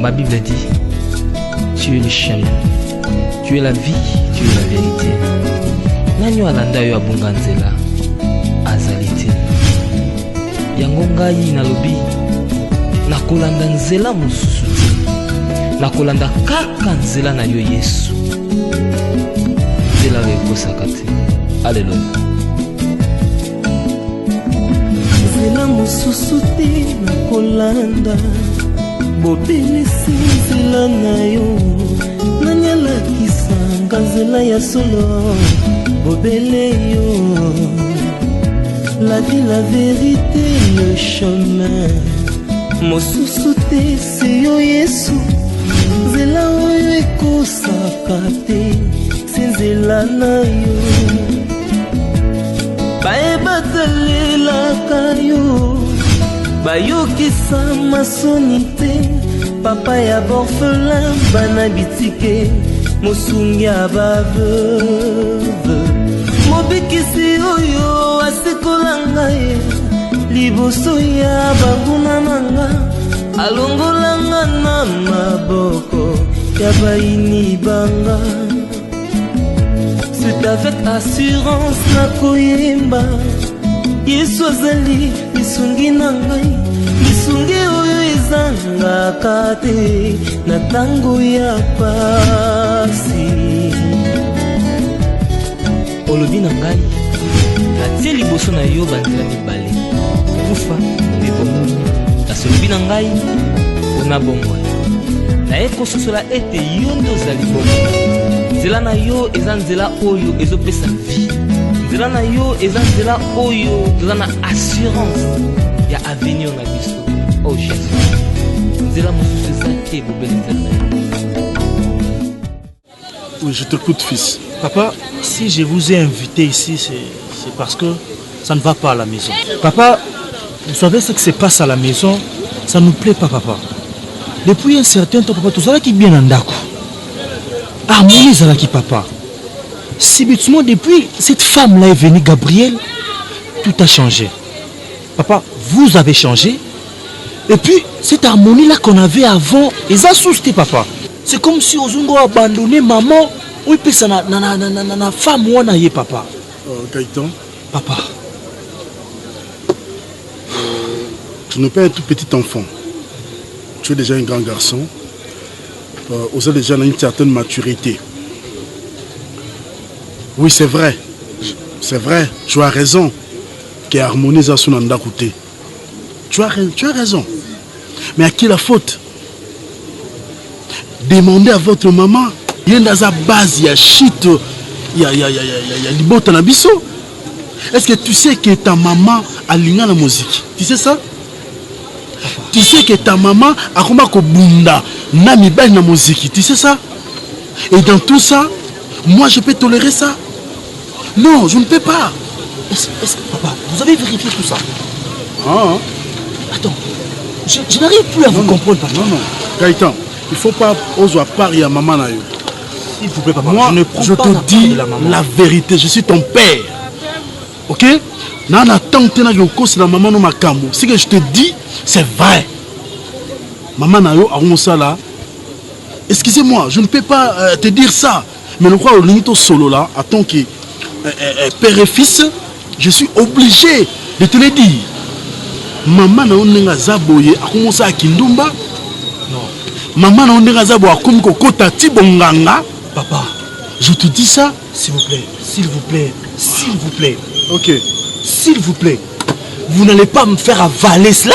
Ma Bible dit, tu es le chemin, tu es la vie, tu es la vérité. Nanyo alanda yo abunga nzela azali te. Yango ngai nalobi nakolanda nzela mosusu te. Nakolanda kaka nzela na yo Yesu. Nzela ekosaka te. Alléluia. Nzela mosusu te nakolanda. Bobelisi nzela na yo. Nani alakisanga nzela ya solo. Bobele yo. La vie, la vérité, le chemin. Mosusu te c'est yo Yesu. Nzela oyo ekosaka te. C'est nzela na yo. Baebatelelaka yo. Bayokisa masoni te. Papa ya borphelin bana bitike. Mosungi ya baveuve. Mobikisi oyo asikola ngai. Liboso ya banguna nanga. Alongola nga na maboko ya baini banga. C'est avec assurance na koyemba. Yesu azali lisungi na ngai. Lisungi oyo ezangaka te na tango ya pasi. Olobi na ngai natie liboso na yo banzela mibale kufa mpe bomoi. Kasi olobi na ngai mpona bomoi naye kososola ete yo nde ozali bomoi. Nzela na yo eza nzela oyo ezopesa vie. Nzela na yo eza nzela oyo toza na assurance ya avenir na biso. Oh Jésus, nzela mosusu eza te bobele nzela na yo. Oui, je t'écoute, fils. Papa, si je vous ai invité ici, c'est parce que ça ne va pas à la maison. Papa, vous savez ce qui se passe à la maison, ça ne nous plaît pas, papa. Depuis un certain temps, papa, tout ça qui est bien en d'accord. Harmonie, ça qui papa. Subitement, depuis cette femme-là est venue, Gabriel, tout a changé. Papa, vous avez changé. Et puis, cette harmonie-là qu'on avait avant, ils ont sousté, papa. C'est comme si Ozungo a abandonné maman. Oui, puis ça na femme ou na papa. Gaëtan. Papa. Tu n'es pas un tout petit enfant. Tu es déjà un grand garçon. Tu as déjà une certaine maturité. Oui, c'est vrai. C'est vrai. Tu as raison. Que harmonise à son anda côté. Tu as raison. Mais à qui la faute? Demandez à votre maman. Il y a dans sa base, il y a shit, il y a libota na biso. Est-ce que tu sais que ta maman a linga la musique? Tu sais ça? Tu sais que ta maman a comment ko bunda na mi na musique? Tu sais ça? Et dans tout ça, moi je peux tolérer ça? Non, je ne peux pas. Est-ce que papa, vous avez vérifié tout ça? Ah. Attends, je n'arrive plus à vous comprendre, papa. Non, Gaëtan, il ne faut pas oser parler à maman na yo. S'il vous plaît, papa, moi, je te dis la vérité, je suis ton père. Ok? Ce que je te dis, c'est vrai. Maman Nayo, excusez-moi, je ne peux pas te dire ça. Mais le roi Olinito Solo là, en tant que père et fils, je suis obligé de te le dire. Maman Nayo Nenga Zaboye a commencé à Kindumba. Non. Maman Nayo Nenga Zaboye a commencé à Kota Tibonganga. Papa, je te dis ça. S'il vous plaît, s'il vous plaît, s'il vous plaît. Ok. S'il vous plaît, vous n'allez pas me faire avaler cela?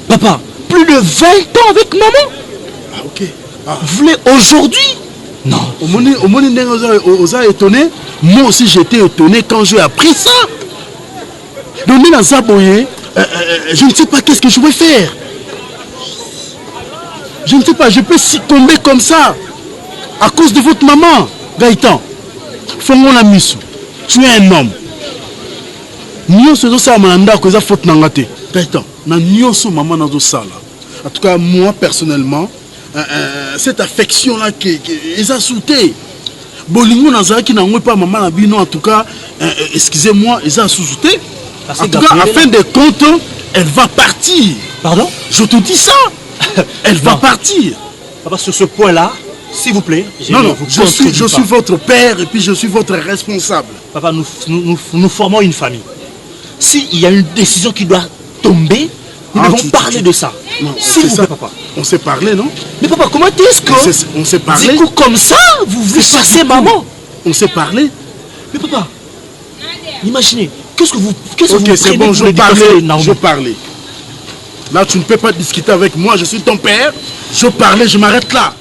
Papa, plus de 20 ans avec maman. Ah, ok. Ah. Vous voulez aujourd'hui? Non. Au moment étonné, moi aussi j'étais étonné quand j'ai appris ça. Donc, je ne sais pas qu'est-ce que je vais faire. Je ne sais pas, je peux succomber comme ça. À cause de votre maman, Gaëtan. Fongo la misu. Tu es un homme. Nyonso ça mananda ko za faute nangate. Gaëtan, na nyonso maman na zo sala. En tout cas moi personnellement, cette affection là qui est assoutée. Bolingo nazaki na ngwe pas maman na bino en tout cas, excusez-moi, ils ont sous-souté. En tout cas, à fin de compte, elle va partir. Pardon? Je te dis ça. Elle va partir. Papa, sur ce point-là, s'il vous plaît, je suis votre père et puis je suis votre responsable. Papa, nous formons une famille. S'il y a une décision qui doit tomber, nous devons parler de ça. S'il vous plaît, papa. On s'est parlé, non? Mais papa, comment est-ce que... On s'est parlé. Du coup, comme ça, vous voulez chasser maman? On s'est parlé. Mais papa, imaginez, qu'est-ce que vous Ok, c'est bon, je parlais. Là, tu ne peux pas discuter avec moi, je suis ton père. Je parlais, je m'arrête là.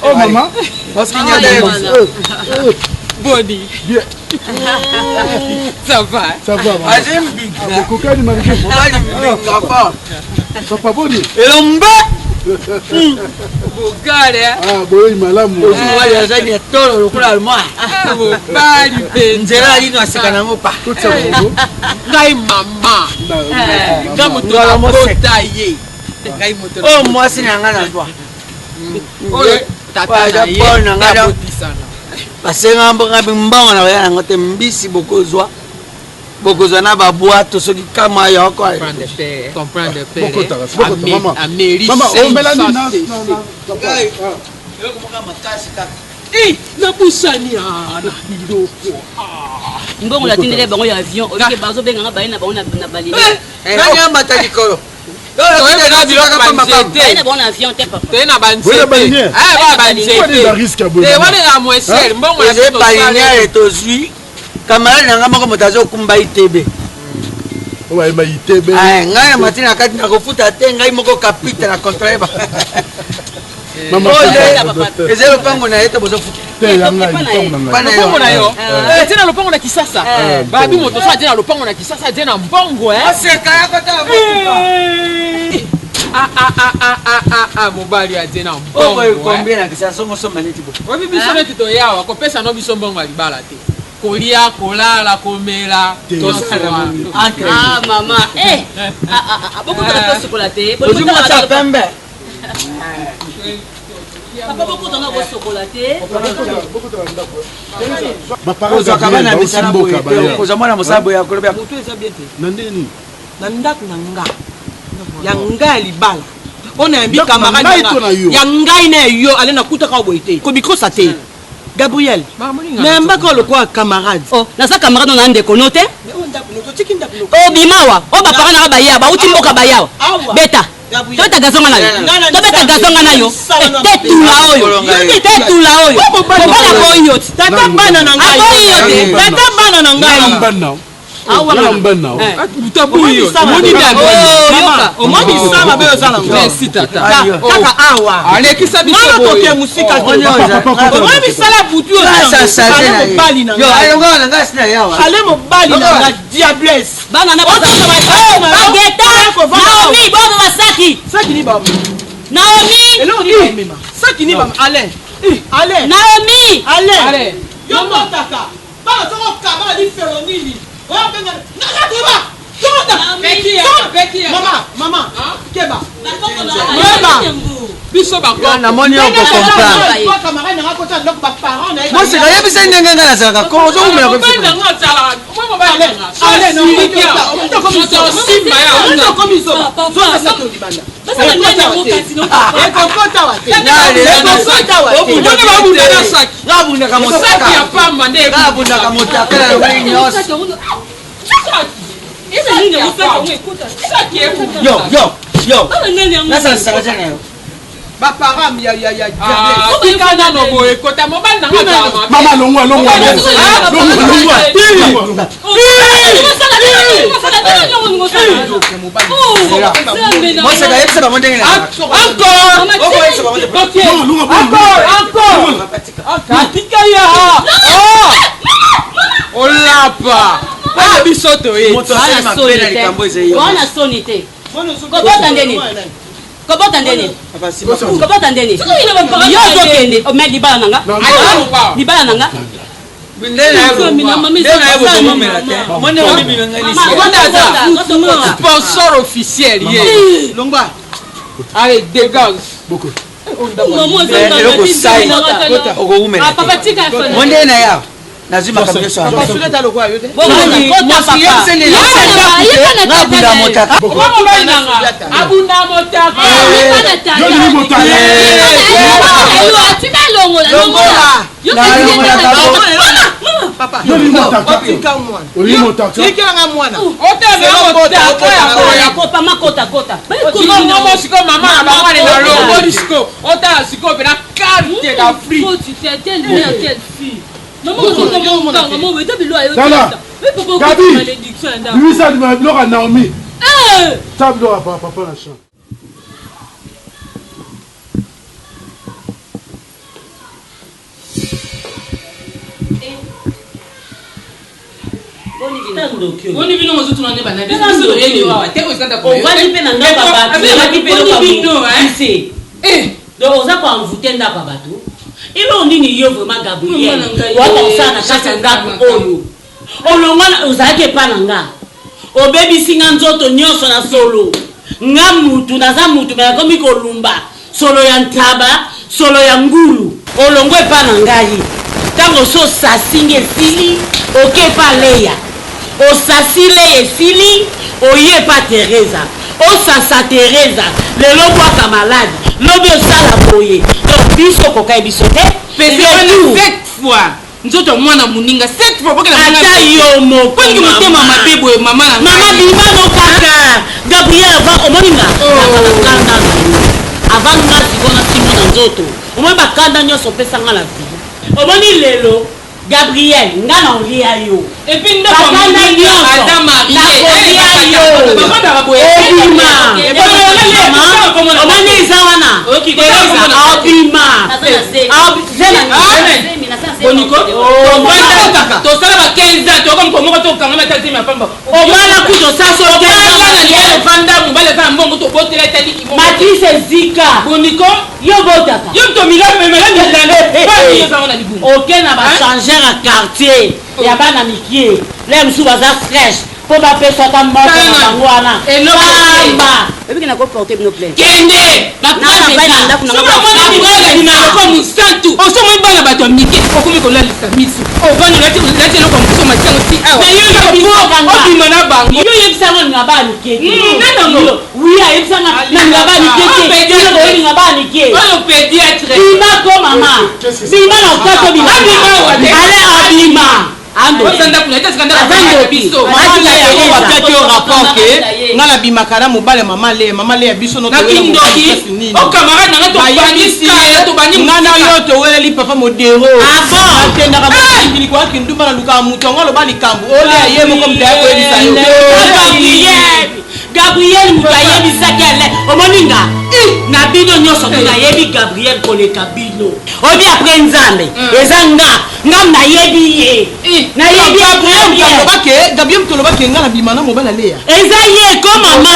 Oh maman, parce qu'il y a des Body. Bien. Ça va. Ça va, maman. j'aime bien. Beaucoup de mal. Papa Boni. Et l'ombe. Bogale. Ah, boy, malamu. Moi, j'ai tolo le couleur moi. Bali pe. Nzela ino asekana mo pa. Tout ça, bon. Ngai mama. Nga moto na kota ye. Ngai moto. Oh moi c'est nanga na toi. Oyo tata na ye. Ngada botisana. Basenga mbonga bimbonga na yana ngote mbisi bokozwa. Bokozwa na babwato soki kama yoko. Comprendre de père. Maman. Maman, on met la nuit. Na busani ana biloko. Mbongo la tindele bango ya avion, oke bazo benga nga baina bango na Bali. Nani amata likolo. Baina bango na avion te papa. Tena banzete. Ba banzete. Quoi des risques à boire? Wana na mwesel, mbongo la J'ai pas ignoré tozui. Camarade nanga moko motazo kumba itebe. Ouais, mais ITB. Ah, ngai matina kati na kofuta te ngai moko kapita na contrat ba. Maman, eze lopango na yeto bozo futa. lopango na yo. Tena lopango na kisasa. Babi moto sa tena lopango na kisasa tena mbongo Aseka yako ta mobali atena mbongo. mbongo. Combien na kisasa songo soma neti bo. Obi biso neti to yawa ko pesa no biso mbongo alibala te. Kolia, kolala, komela, tosala. Ah maman, beaucoup de chocolaté. Ozu mo ta pembe. Papa beaucoup de chocolaté. Ozo kabana misala boye. Ozo mwana musabo ya kolobya. Mutu eza bien te. Nandeni. Na ndako na nga. Ya nga libala. On a un big camarade. Ya nga ina yo ale na kuta ka boyete. Ko bikosa te. Gabriel. Mais mbako le quoi camarade. Oh, na sa camarade on a ndeko note. Oh bimawa, oh ba parana ka baya, ba uti mboka baya. Beta. Tota gazonga na yo. To beta gazonga na yo. Tetula oyo. Tetula oyo. Bobola ko yo. Tata bana na ngai. Tata bana na ngai. Mbana. Awa mbana. Utabu yo. Moni na yo. O moni sama be ozala ngo. Merci tata. Kaka awa. Ale kisa biso boy. boy. Mama musika to. O moni sala butu ozala. Ça mo bali na yo ayonga na ngai sina yawa. Ale mo bali na diablesse. bana na bageta. Naomi bobo basaki. Saki ni baba. Naomi. Elo ni mema. Saki ni baba Alain. Alain. Naomi. Alain. Yo motaka. Ba soko kaba di felonini. Oya benga. Nakateba. Mama, Keba. Biso ba ko. Na moni on peut comprendre. Moi c'est rien bisa ndenge ngana saka ko zo umela ko. Yo. Nasa saka jana yo. Baparam ya Kikana no boy kota mobile na ngata. Mama longwa. Moi c'est d'ailleurs ça va monter là. Encore. Tikaya. Olapa. Ah bisoto Moto sema pena likambo eze yo. Wana sonite. Kobota ndeni. kobota ndeni kobota ndeni yo zokende mais libala nanga libala nanga sponsor officiel Longba. Allez, dégage. Beaucoup. nazima kabisa Papa sule ta lokwa yote. Abunda motaka. Abunda motaka. Papa. Gabi, lui ça m'a dit à Naomi. Table à papa la chambre. Boni bino mozutu na neba na biso biso yeni wa te osanda ko wani pe na ngaba batu ya ki pe lo bino hein donc oza ko envoûter ndaka batu ilo ndini yo vraiment Gabriel waka osana kati ndako oyo olongana ozake pa na nga obebisi nga nzoto nyonso na solo nga mutu naza mutu me nakomi kolumba solo ya ntaba solo ya ngulu olongwe pa na ngai ntango so sasingi esili oke pa leya osasile esili oye pa Teresa osasa Teresa lelo bwaka maladi lobi osala boye donc biso kokai biso te pese 7 fois nzoto mwana muninga 7 fois bokela ata yo moko kongi motema mabebo e mama na mama bimano kaka Gabriel va omoninga kanda avant nga sikona timo na nzoto omoni bakanda nyonso pesa nga la vie omoni lelo Gabriel nga na olia yo et puis ndo bakanda nyonso Madame Marie omoni eza wana boniko tosala ba 15 ans toko mkomoko tokanga matati mapamba omala kuto saso vanda mobale va mbongo to botela tali Matisse zika boniko yo botaka yo to milame melame ndane ba yo za wana libu aucun na ba changer à quartier ya bana mikie les msu baza fresh po ba pesa ta moko na bango wana amba ebi na ko porter nos plaintes kende na bana kuna mwana mibala ni na ko musantu o so mo bana bato mike o komi ko lalisa misu o vani lati loko mso matango si awa mais yo na ko obima na bango yo yebisa ngo na ba mike nana ngo oui a yebisa na ba mike yo ngo na ba mike o pédiatre bima ko mama bima na ko bima ale abima ando osanda kuna ita sikanda Azango biso Mama la yo wakati yo rapport ke ngala bimakara mobale mama le ya biso no na kindoki o camarade na to banisi to bani ngana yo to weleli papa modero atenda ka bindili kwa kindumba na luka muto ngalo bali kambu ole ye mo comme ta ko elisa yo Gabriel mukayebi sakele omoninga na bino nyonso tunayebi Gabriel koleka bino obi après nzambe ezanga ngam nayebi ye nayebi Gabriel tolobake ngala bimana mobala leya eza ye ko mama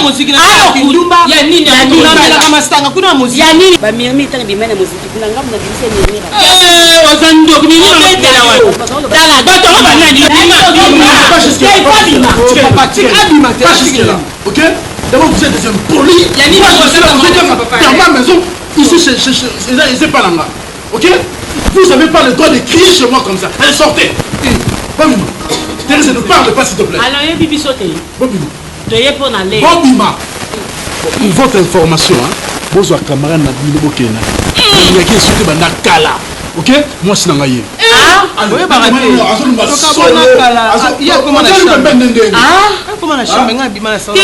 muziki na kindumba ya nini na kama stanga kuna muziki ya nini ba mirmi tanga bimana muziki kuna ngam na bimse mirmi ozando kini na wana dala bato ba nani Ok? D'abord, vous êtes des impolis. Dans ma maison, ici, c'est pas là. Ok? Vous n'avez pas le droit de crier chez moi comme ça. Allez, sortez. Bobima. Thérèse, ne parle pas, s'il te plaît. alors ye bibi sote Bobima. toye po na le Bobima. Pour votre information, vous avez un camarade qui est bokena. Il y a qui est sauté dans la kala. Ok? Moi, c'est dans la yé. oye bagate comment na chambre ngala bimana sa mo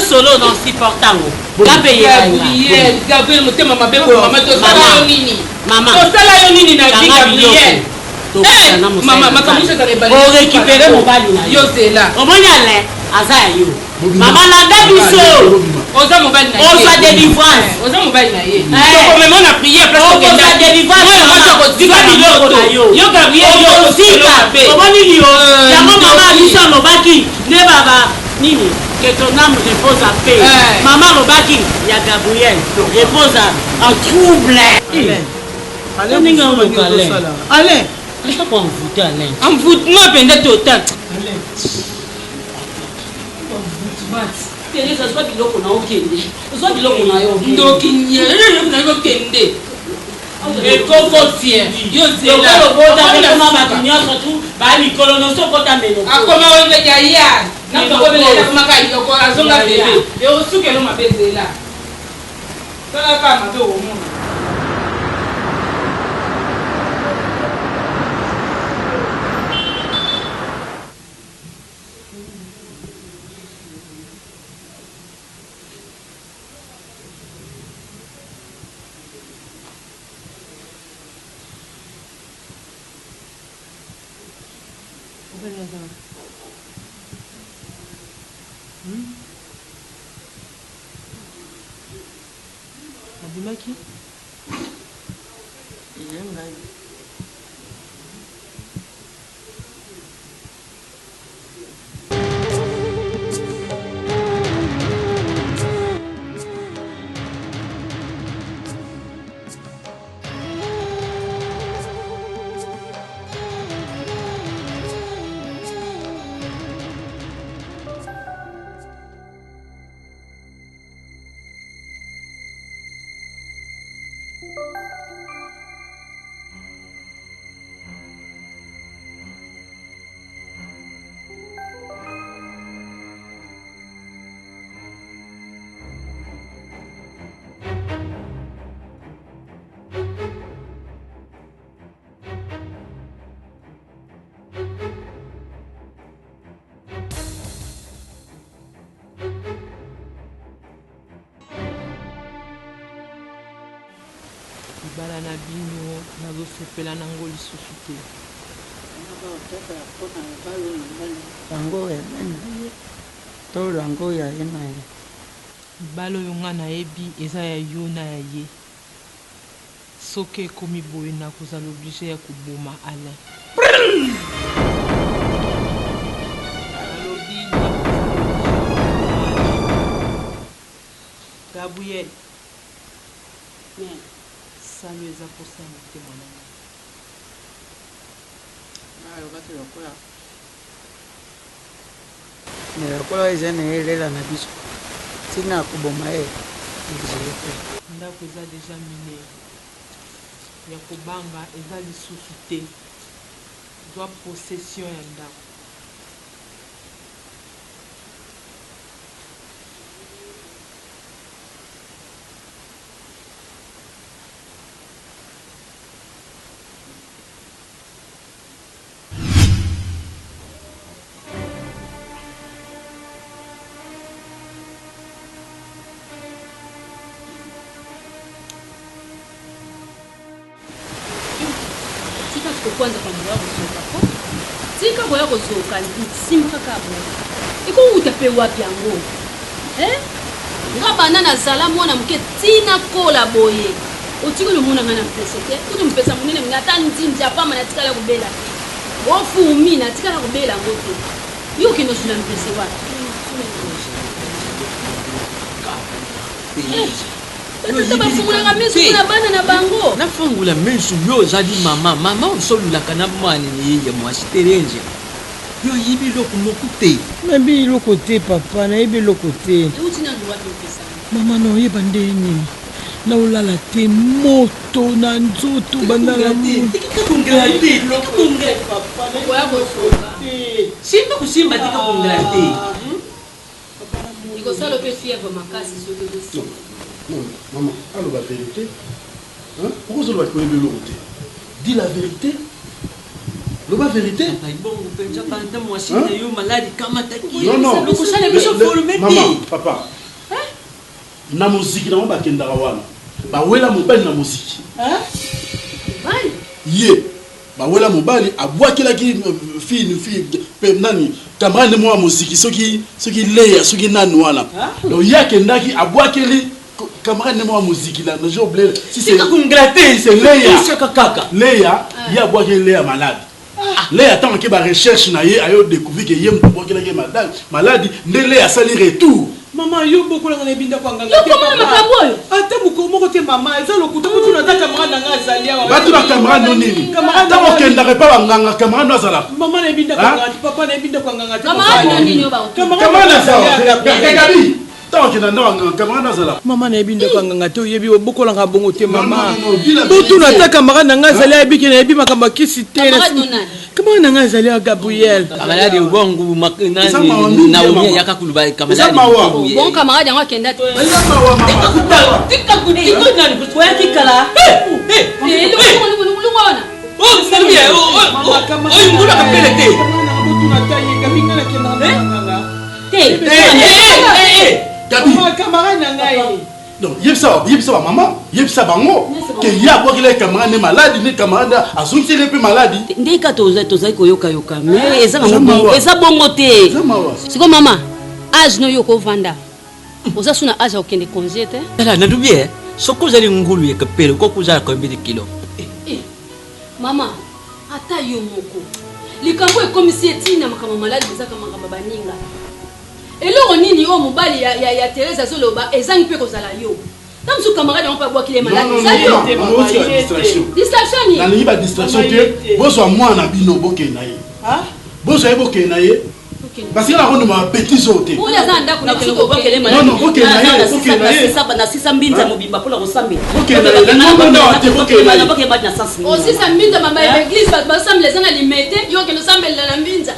solo non supportango gabe ye Gabriel motema mabeko mama to sala nini mama to sala yo nini na vie Gabriel mama makamusha ka rebali o récupérer mobali na yo zela omoni ale aza ya yo mama landa biso oza mobali na ye oza délivrance oza mobali na ye to même on a prié après oza délivrance yo Gabriel yo omoni yo yango mama Isa lobaki ne baba nini que ton âme repose en paix. Maman lobaki ya Gabriel repose en trouble. Allez. Laisse pas envoûter Alain. Envoûtement pendant total. Teresa soit biloko na okende. Soit biloko na yo. Ndoki nyere na yo kende. Et Coco fier. Yo c'est là. Le bota avec ma batunyo surtout ba mikolo no so kota meno. Akoma wenge ya. Na ko bele na maka yo ko azonga bebe. E osuke no mabezela. Sala kama do omo. Abimaki? Libala na bino nazosepela nango lisusu te. Yango ya nani? To yango ya nani? Libala oyo nga nayebi eza ya yo na ya ye. Soki ekomi boye nakozala oblige ya koboma Alain. Gabriel. Salo eza kosala te mwana. Yokati lokola. Ne lokola eza na elela na biso. Tina kuboma ye. Ndako eza deja miné. Ya kobanga eza lisusu te. Zwa possession ya ndako. Kwanza kwa mwa kuzoka ko tika boya kuzoka simka kabo iko utape wapi yango ngabana na zala mwana mke tina kola boye otiko le mona ngana mpesete kutu mpesa munene ngata ntinja pa mana tikala kubela ofu mina tikala kubela ngote yo kino suna mpese wapi bafungulaka miso kuna bana na bango nafungula miso yo zali mama osolulaka na mwana niye mwasi terenje yo yibi loko moko te nayebi loko te papa nayebi loko te mama naoyeba ndeni naolala te moto na nzoto bandala simba kusimba tika kungela te ikosala pe fièvre makasi soki non, maman, alors la vérité, hein? Pourquoi ça doit être le côté? Dis la vérité. La vérité. Non, non. Maman, papa. Na musique, na ba kenda wana. Ba wela mobali na musique. Hein? Ye. Ba wela mobali abwakela ki fille nani camarade moi musique soki leya soki nani wana. Donc yake ndaki abwakeli camarade ne moi musique là, j'ai oublié. Si c'est c'est Léa. Léa, il y a boire Léa malade. les attend que ba recherche na ye ayo découvrir que yem ko ki la maladie ndele a sali retour. Maman yo beaucoup la ngabinda kwa nganga. Yo comment makambo yo? Ata muko moko te maman, eza lokuta mutu na ta camarade nga zalia. Ba tu na camarade no nini? Ta mo kenda pas nganga camarade no zala. Maman na binda kwa nganga, papa na binda kwa nganga. Camarade no nini yo ba? Camarade za. Gabi. Ta kenda nganga camarade no zala. Maman na binda kwa nganga to yebi beaucoup la ngabongo te maman. Mutu na ta camarade nga zalia biki na yebi makamba kisi te. Comment on a allé à Gabriel? Camarade bongo makina na unia yaka kuluba camarade. Bon camarade yango kenda. Tika kutiko nani kwa kikala. Lungona. Oh, c'est bien. Oh, ngula kapelete. Camarade ngai. Non, yebsa maman, yebsa bango que ya quoi que les camarades malade, les camarades a son tiré peu maladie. Ndika toza koyoka yoka mais eza bongo te. Siko mama, âge no yoko vanda. Oza suna âge okende congé te. Ala na dubie, soko zali ngulu ye kapelo ko kuzala ko mbili kilo. Mama, ata yo moko. Likambo e komisi etina makama malade eza kama baninga. Eloko nini o mobali ya Teresa Zoloba ezangi pe kozala yo. Tam su camarade on pas boire qu'il est malade. Ça yo. Distraction ni. Na ni ba distraction te. Bozo moi na bino boke na ye. Ah? Bozo e boke na ye. Parce que la ronde m'a bêtise au thé. Pour les anda kuna kuko boke le Non malade. non boke na ye, boke na ye. Na sisa mbinza mobimba pour la rosambe. Boke na ye. Na te boke na ye. Boke ba na sasa. Aussi sa mbinza mama l'église ba samble les ana limete yo ke no sambe la mbinza.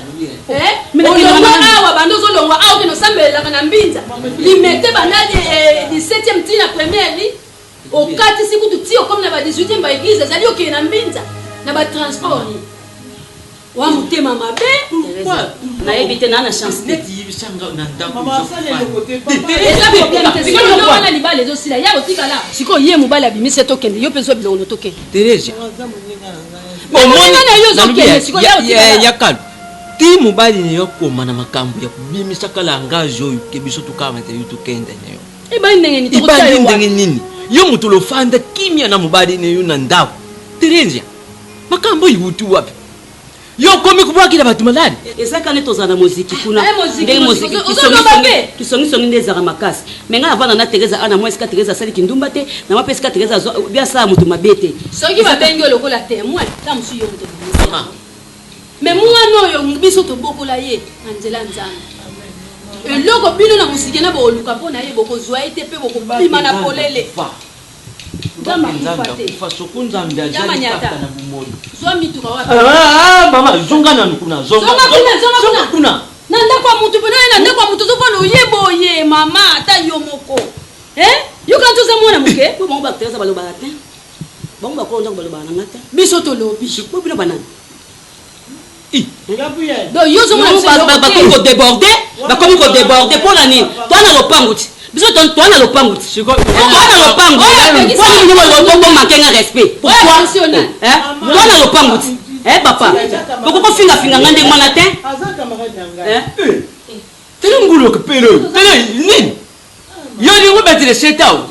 Mais awa bando zo longwa awa ke no sambe la na mbinza. Limete banade 17e tina première li. Au 4 siku tu tio comme na ba 18e ba église ezali ok na mbinza. Na ba transport ni. Wa mutema mabe na ebite na chance Neti yibisanga na ndako. Maman ça le côté papa. Eza problème te siko no wana libale zo sila ya otikala. Siko ye mobali abimise tokende yo peso bilongo tokende. Teresa. Omona na yo zo kende siko ya otikala. Yakalo. Ti mobali ne yokoma na makambo ya kubimisa kala ngazo yo kebiso tukama te yo tukende ne yo. Iba ndenge ni tukutsa yo. Iba ndenge nini? Yo mutu lo fanda kimya na mobali ne yo na ndako. Teresa. Makambo yutu wapi? Yo komi kubwakira batu malade. Ezaka ne tozana muziki kuna. Ndenge muziki kisongi ndezaka makasi. Menga avana na Teresa ana moi ska Teresa sali kindumba te na mape ska Teresa bia sa mutu mabete. Soki babengi lokola témoin ta musu yo mutu. Mama. Mais moi no yo biso to bokola ye anzela nzana. Eloko bino na musiki na bo luka pona ye boko zwa ite pe boko bima na polele. Dama kufate. Fasokunza mbiajali kata na bumoyo. Zomi tuka wapi? Mama zonga na nukuna zonga. Zonga kuna. Nanda kwa mutu pena nanda kwa mutu zofalo yebo ye mama ata yo moko. Yo kanto za mwana muke? Ko bongo baktereza balo barate. Bongo bako nda balo bana ngata. Biso to lobi. Ko bino banana. Gabriel. Do yo zo mwana ba ko déborder. Ba ko déborder pour la nuit. Toi na lopanguti. Biso toi na lopanguti. Siko. Toi na lopanguti. Kwa nini mo manquer respect? Pourquoi? Toi na lopanguti. Papa. Boko finga ngande mwana te. Aza camarade ngai. Tele ngulo ke pelo. Tele nini? Yo ni ngobeti le setao.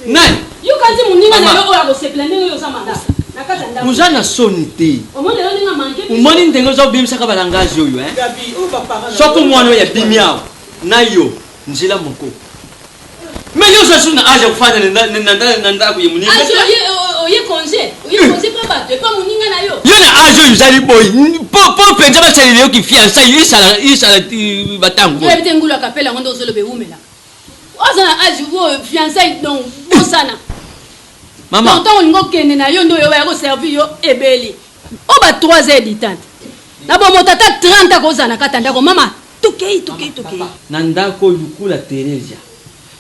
Nani? Yo kanzi muninga na yo oya ko se planer yo samanda. Nakata ndako. Muzana sonite. Omone yo ninga manke. Umoni ndengo zo bimisa ka balangazi yo Gabi o papa. Soko mwana ya bimiao. Na yo nzila moko. Mais yo zo suna aja kufanya nanda ku yemuninga. Oye congé pas battre pas muninga na yo. Yo na ajo yuzali boy. Po penza ba sali yo ki fiança isala batango. Yo bite ngula kapela ngondo zolo be umela. Ozana ajo wo fiança donc bosana. Maman. Tonton ngo kende na yo ndo yo ba ko servir yo ebeli. O ba 3 heures ditante. Na bo motata 30 kozana katanda ko mama. Tukei. Nanda ko yukula Teresa.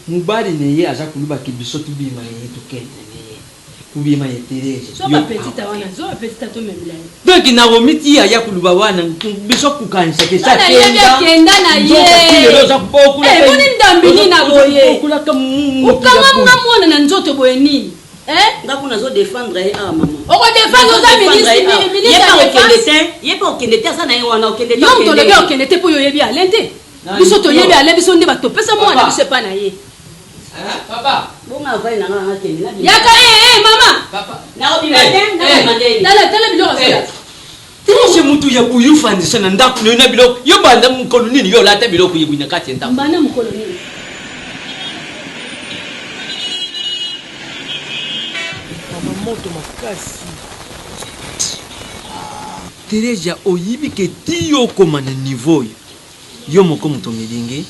Mubali ne ye aza kuluba kibiso tubima ye tukende ne. Kubima ye Teresa. So ba petite wana, so ba petite to memla. Donc na romiti ya kuluba wana biso kukanisa ke sa kenda na ye. Boni ndambini na boye. Ukanga mwana na nzoto boye nini? Ngakuna zo défendre maman. Oko défendre za ministre Yepa okendete sana ye wana okendete. Yo mtolebe okendete po yo yebi alente. Biso to yebi ale biso ndi bato pesa mwana biso pa na ye. Papa. Bonga vai na ngana kende na. Yaka mama. Papa. Na obi matin na mandeli. Tala bilo rasola. Ti ya kuyufandisa na ndako na biloko yo banda mukolo nini yo lata biloko yebwina kati ndako mbana mukolo nini mama moto makasi Tereja oyibi ke ti yo koma na niveau yo moko mutongelingi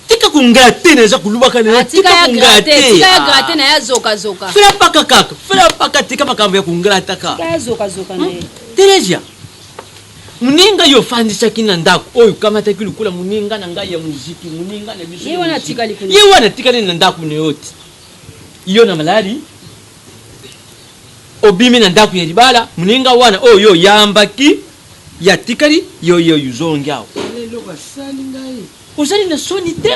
tika kungate na za kulubaka na tika kungate tika ya grate na ya zoka zoka fera paka tika makambo ya kungrata ka ya zoka zoka na Tereja muninga yo fandisa kina ndako oyo kama takili kula muninga na ngai ya muziki muninga na biso ye wana tika likuni ye wana tika na ndako ne yote iyo na malari obimi na ndako ya libala muninga wana oyo yambaki ya tikali yo yuzongyao lelo basali ngai osali na soni te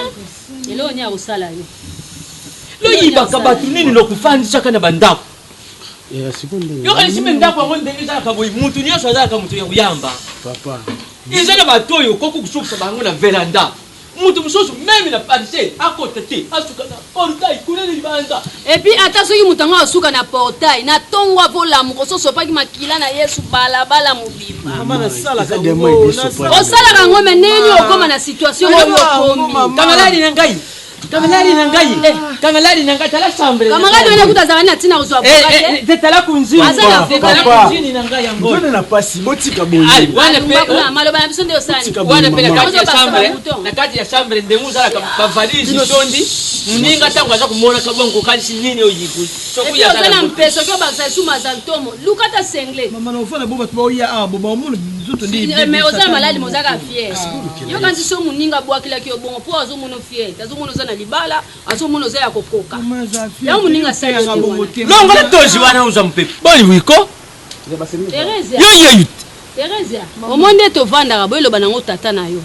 elo nya usala yo lo yibaka batu nini lokufandisa kana bandako yo kalisime ndako yango ndenge ezalaka boyi mutu nyonso azalaka mutu ya kuyamba papa ezala bato oyo okoki kusukisa bango na veranda mutu mosusu meme na parcelle akota te asuka na portail kunene libanda epi ata soki mutu yango asuka na portail na ntongo avolamu kososopaki makila na yesu balabala mobimba mama nasalaka osalaka yango me ndenge okoma na situation oyo okomi kamelari na ngai tala chambre kamaradi wana kuta azalani na ntina kozwa te tala kunzini na ngai yango nzone na pasi botika boye maloba na biso nde osani wana pe na kati ya chambre ndenge ozalaka bavalise tondi muninga ntango aza komona kabongo kalisi nini oyiku soki oza na mpeso soki obakisa esuma aza ntomo luka ta sengle mama na ofana bo bato baoya awa bo bamona nzoto nde mais oza maladi mozaka fier yo kanti so muninga bwakilaki obongo mpo azomona fier azomona oza na libala azomona oza ya kokoka ya muninga longola tozi wana uza mpepe boli wiko Teresa omonde tovandaka boyeloba nango tata na yo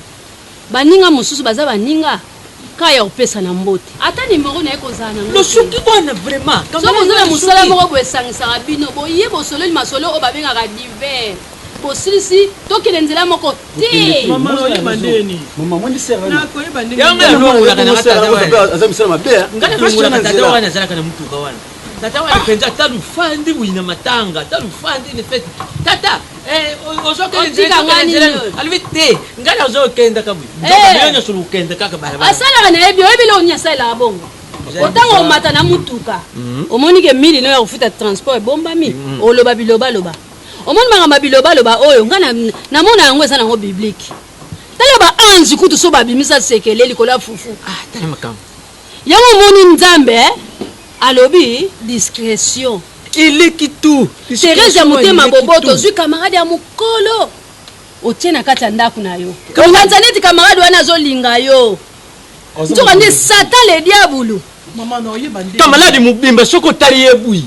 baninga mosusu baza baninga kaya opesa na mbote ata nimero na ye kozala nango losuki wana vraiment so boza na mosala moko boesangisaka bino boye bosololi masolo oyo babengaka divers bosilisi tokende nzela moko te tata wana penza talufandi bwina matanga talufandi ne fete tata alivite ngana ozokenda kabwi ndoka sulu kaka barabara asalaka na yebi oyebile onyasalaka bongo otango omata na mutuka omonike mili no ya kofuta transport ebombami oloba bilobaloba omoni makambo bilobaloba oyo nga namona yango eza nango biblike tala ba anzi kutu so babimisa sekele likolo ya fufu tala makambo yango omoni nzambe alobi discrétion eleki tu Teresa ya motema boboto zwi kamarade ya mokolo otie na kati ya ndako na yo onganza neti kamarade wana azolinga yo nzoka nde satan le diabulu kamaladi mobimba soko otali ye bwi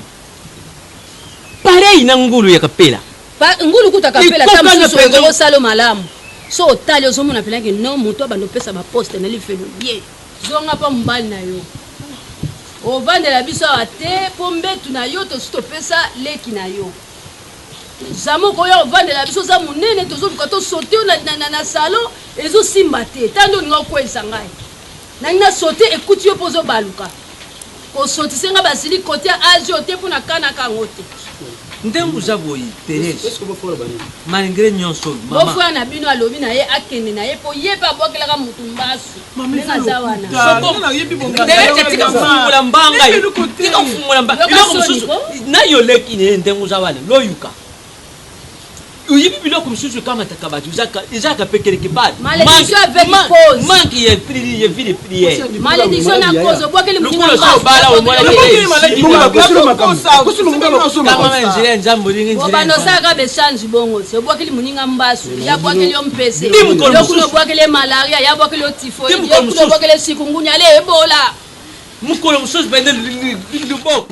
pareil na ngulu ya kapela ngulu kuta kapela ta mosusu ongolo osala malamu so otali ozomona pelaki no moto abanda opesa baposte na lifelo bien zonga mpa mobali na yo ovandela biso awa te mpo mbetu na yo tosi topesa leki na yo zamoko oyo ovandela biso oza monene tozoluka tosote na salon ezosimba te tando olinga okwelisa ngai nangi nasote ekuti yo mpo ozobaluka kosotisenga basili kote ya age oyo te mpo na kanaka yango te ndengu za boyi Teresa malgré nyonso bofoya na bino alobi na ye akende na ye mpo ye mpe abwakelaka motu mbasu ndenge aza wana tika kufungula mbanga tika kufungula mbanga biloko mosusu nayo leki ne ndengu za wana loyuka uyibi biloko mosusu ekamataka bato ezalaka mpe keleke bade malédiction avec cause manque ya vie de prière malédiction na cause obwakeli lukulo so obala omona obanda osalaka bechange bongo te obwakeli moninga mbasu yabwakeli yo mpese yokuna obwakeli malaria yabwakeli yo tifoide yokuna obwakeli sikungunya ale ebola mokolo mosusu bende luboko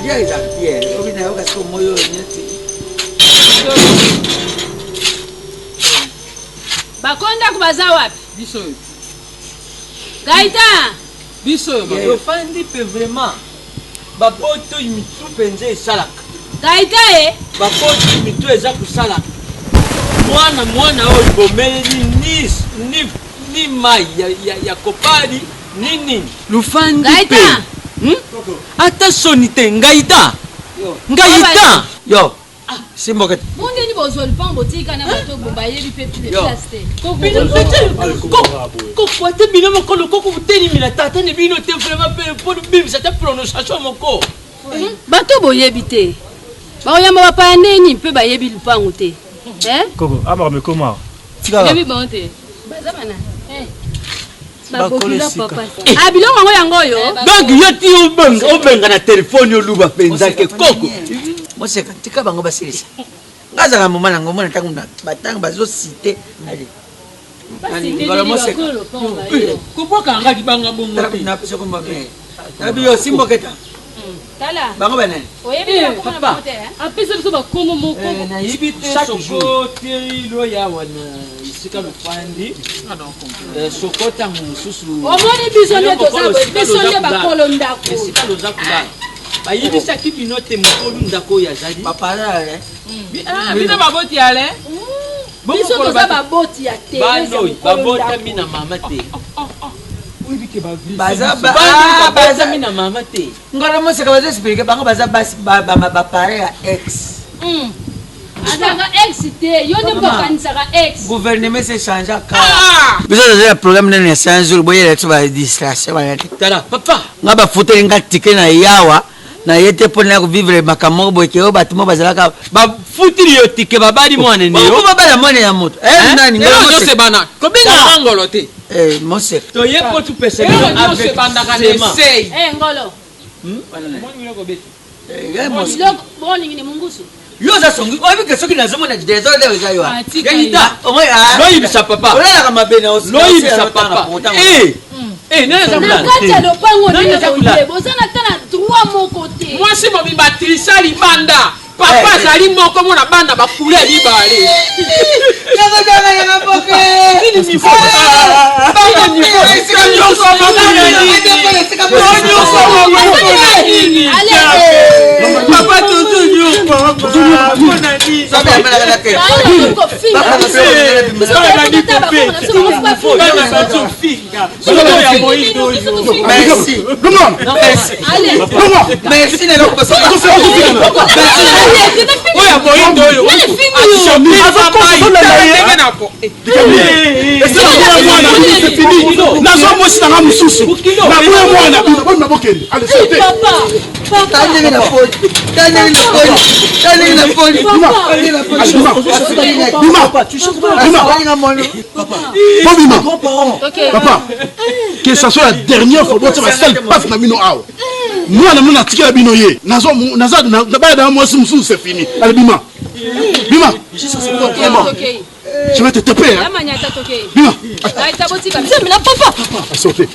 Dia eza bien, obi na yoka siko moyo nyeti. bakonda kubaza wapi biso gaita biso ofandi mpe vraiment bapoto mitu mpenza esalaka gaita e bapoto mitu eza kosalaka mwana oyo bomeli ni mai ya kopali nini lufandi mpe ata soni te ngaita yo simbokete mondeni bozwa lupango tika bato bobayebi mpe koko ate bino mokolo koko botelimila tata ne bino te vraiment mpe mpo bibisa te prononciation moko bato boyebi te baoyamba bapaya ndeni mpe bayebi lupango te Koko, amara koma. yebi bango te baza bana babokila papa bilongo yango yango oyo donc yo ti obenga na telefone oluba mpenza ke koko moseka tika bango basilisa ngazaka moma nango mona ntango batanga bazosite ale kopokangaki banga bongoyo simboketa bango banani papa apesa biso bakombo moko nayibi te soko terilo ya wana isika lufandi soko ntango mosusu omoni biso nde biso nde bakolo ndako esika loza kolala bayibisaki bino te mokolu ndako oyo azali bino baboti ale biso toza baboti ya banoyi babotami na mama te bazami na mama te ngolo moseka bazoexplike bango baza bapare ya ex azaka ex te yo nde bokanisaka ex gouvernement se change ka biso toza ya programme nene ya 5 jours boyela biso badistraction bana te tala papa nga bafuteli nga tike na yawa na ye te mpona ya kovivre makambo moko boyeke oyo bato mo bazalaka bafutili yo tike babali mwana neyo babala mwana ya moto bana kobinga ngolo te moseka toye po tupesa bandaka na esei ngolo boningi ni mungusu yo oza songi oyebike soki nazomona desordre eza yo loyibisa papa olalaka mabe na loyibisa papa nakati ya lopango ndenge bozana ta na droit moko te mwasi mobimba trisa libanda papa azali moko mona bana bakule ya mibale papa nazomosisanga mosusu naboye mwana bino nabokende papa que ça soit la dernière fois botia basali passe na bino awa mwana mona atikela bino ye nabaya na mwasi mosusu c'est fini ale bima je vais te taper hein bima sortez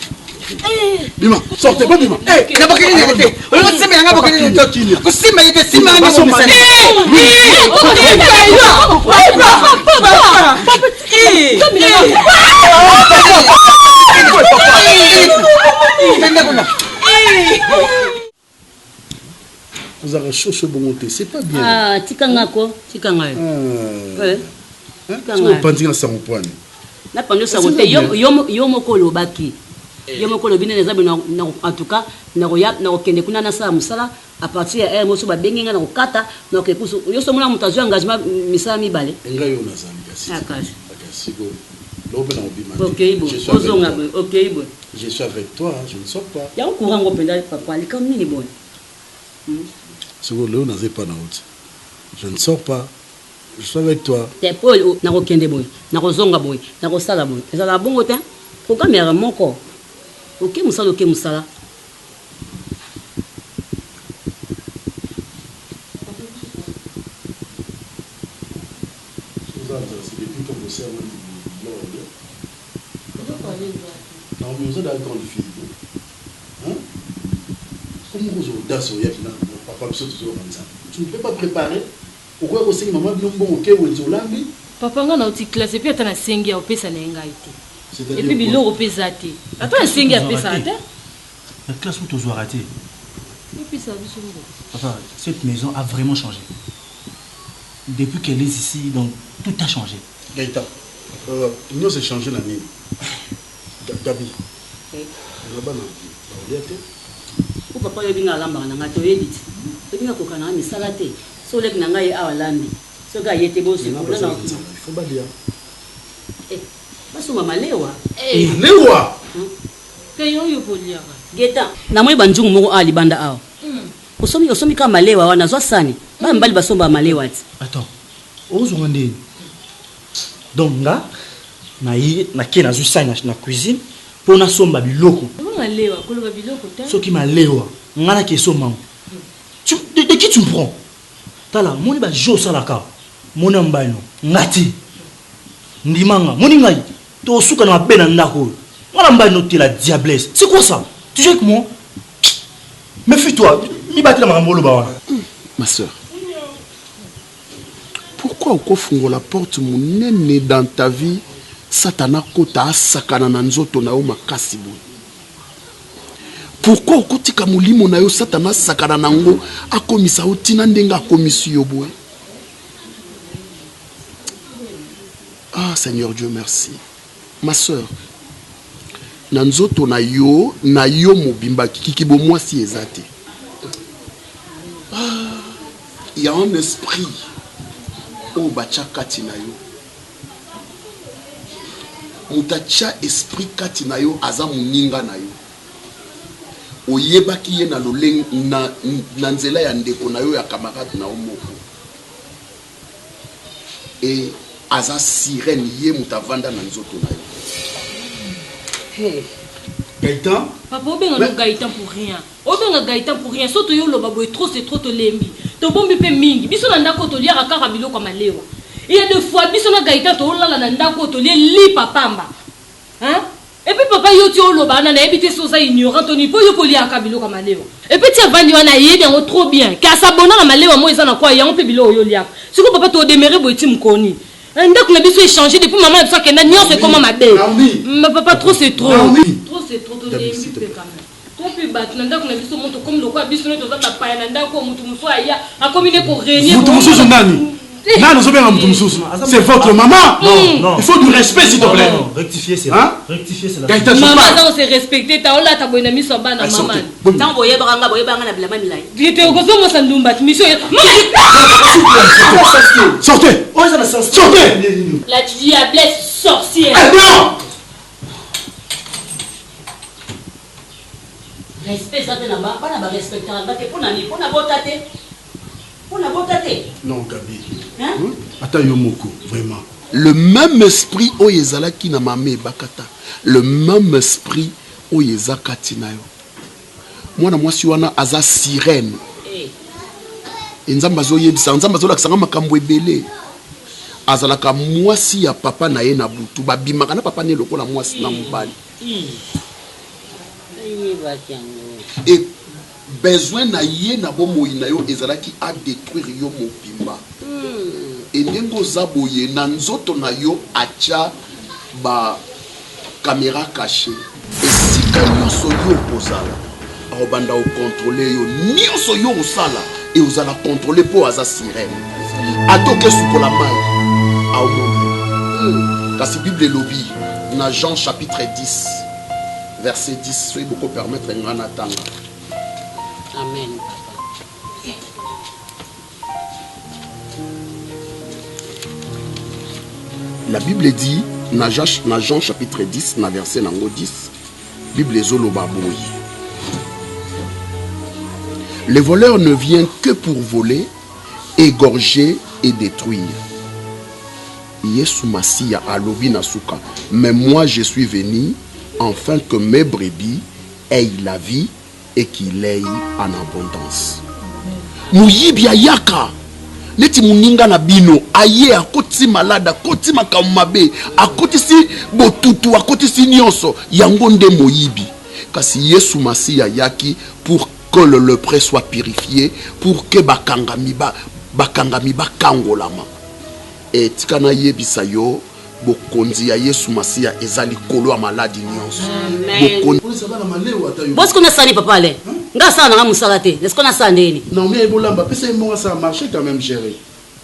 bima sortez bon bima na bokini nete oloko semela nga bokini nete kusimba yete simba nga bokini vous avez chaud bongoté c'est pas bien ah tikangako tikangayo pandinga na sango poane na pando sango te yo moko lobaki yo moko lobi nene zabe na en tout cas na kokende kuna na sala musala à partir ya moso ba bengenga na kokata na kekusu yo so mona mutazo engagement misala mibale enga yo na zambia si akashi siko lobe na obima je suis avec toi je ne sors pas ya courant ngo penda papa ali comme nini bon siko leo na zepa na haute je ne sors pas je suis avec toi te Paul na kokende boy na kozonga boy na kosala boy ezala bongo te programme ya moko ok musala non mais vous êtes dans le film hein comment vous audace au papa tu ne peux pas préparer Pourquoi vous savez maman bien bon OK ou Zolambi? Papa nga na uti classe et puis atana sengi au pesa na ngai te. Et puis bilo au pesa te. Atana sengi a pesa te. La classe où tu dois rater. Et puis ça biso ngo. Papa, cette maison a vraiment changé. Depuis qu'elle est ici, donc tout a changé. Gaïta, nous s'est changé l'année. Gabi. Là-bas, non. Ou papa yo binga lamba na ngato edit. To binga ko kana mi salate. So lek na ngai awalambi. So ga yete bo se ko na. Faut pas dire. Baso mama lewa. Lewa. Ke yo yo polia. Geta. Na moi banjungu moko ali banda awa. Osomi kama malewa wana zwa sani. Ba mbali basomba malewa ati. Attends. Ozo ngande. Donc nga na ke na zusana na cuisine pour na somba biloko. Malewa koloba biloko ta. Soki malewa ngana ke somba. De qui tu me prends? Tala moni ba jo salaka. Mona mbano ngati. Ndimanga moni ngai. To suka na bena ndako. Ngana mbano te la diablesse. C'est quoi ça? Tu joues avec moi? Méfie-toi. Ma soeur, pourquoi au fongo la porte mon nene dans ta vie, Satana kota sakana nanzoto na o makasi boy? Pourquoi au kotika mulimo na yo Satana sakana nango akomisa otina ndenga akomisi yo boy? Ah Seigneur Dieu merci. Ma soeur, nanzoto na yo mobimba kikibo moi si ezate. Il y a un esprit au bacha katinayo. Mutacha esprit katinayo aza muninga na yo. Oyeba ki ye na loleng na nzela ya ndeko na yo ya camarade na omoko. Et aza sirène ye mutavanda na nzoto na yo. Hey. Gaëtan? Papa, on a Gaëtan pour rien. On a Gaëtan pour rien. Sauf que yo loba trop c'est trop to lembi. To bombi pe mingi. Biso na ndako to lia akara bilo comme lewa. Il y a deux fois biso na Gaëtan to la na ndako to lia li papamba. Hein? Et puis papa yo ti loba na ebité soza ignorant to ni po yo lia akabilo comme lewa. Et puis ti vandi wana yedi en trop bien. Ka sabona na malewa mo ezana kwa ya on pe bilo yo lia. Siko papa to déméré boiti mkoni. Donc la biso échangé depuis maman ça que na nion c'est comment ma belle. Mais papa trop c'est trop. Trop c'est trop de lembi pe quand même. Toi puis battre nanda ko na biso moto comme le quoi biso ne toza ba pa nanda ko mutu muso aya a comme ne ko régner. Mutu muso nani? Nani zo bien mutu muso? C'est votre maman. Non. Il faut du respect s'il te plaît. Rectifier c'est là. Rectifier c'est là. Maman ça on s'est respecté ta ola ta boina miso bana maman. Tant boye banga na bilama milai. J'étais au gozo mo sandumba mission. Sortez. Sortez. La diablesse sorcière. Non. Respect ça na ba na respecter na te pona ni pona botate. Pona botate. Non Gabi. Hein? Attends Yomoko, vraiment. Le même esprit oyezala ki na mame bakata. Le même esprit oyezaka tinayo. Mwana mwasi wana aza sirène. Nzamba zo yebisa nzamba zo lakisanga makambo ebele. Azalaka mwasi ya papa na ye na butu babimaka na papa ne lokola mwasi na mobali. Et besoin na ye na bomoi na yo ezalaki a détruire yo mobimba. Et ndengo zaboye na nzoto na yo acha ba caméra cachée. Et si nyonso yo kozala obanda o contrôler yo nyonso yo osala et ozala contrôler po aza sirène. Atoke sukola mai aomoni. Kasi Bible lobby na Jean chapitre 10 verset 10 soyez beaucoup permettre ngana tanga. Amen. La Bible dit, na Jean chapitre 10, na verset 10, Bible zoloba boy. Le voleur ne vient que pour voler, égorger et détruire. Yesu Masiya alobi nasuka. Mais moi je suis venu afin que mes brebis aient la vie et qu'il aille en abondance. Muyibi ayaka. Neti muninga na bino aye akoti malada akoti makamabe akoti si botutu akoti si nyonso yango nde moyibi. Kasi Yesu Masiya yaki pour que le lepreux soit purifié, pour que bakangami bakangami bakangolama tika na yebisa yo bokonzi ya Yesu Masiya ezali kolo ya maladi nyonso bokonzi bana malewa ta yo boss kuna sani papa le nga sana nga musala te est-ce qu'on a sandeli non mais bolamba pesa mo ça marché quand même gérer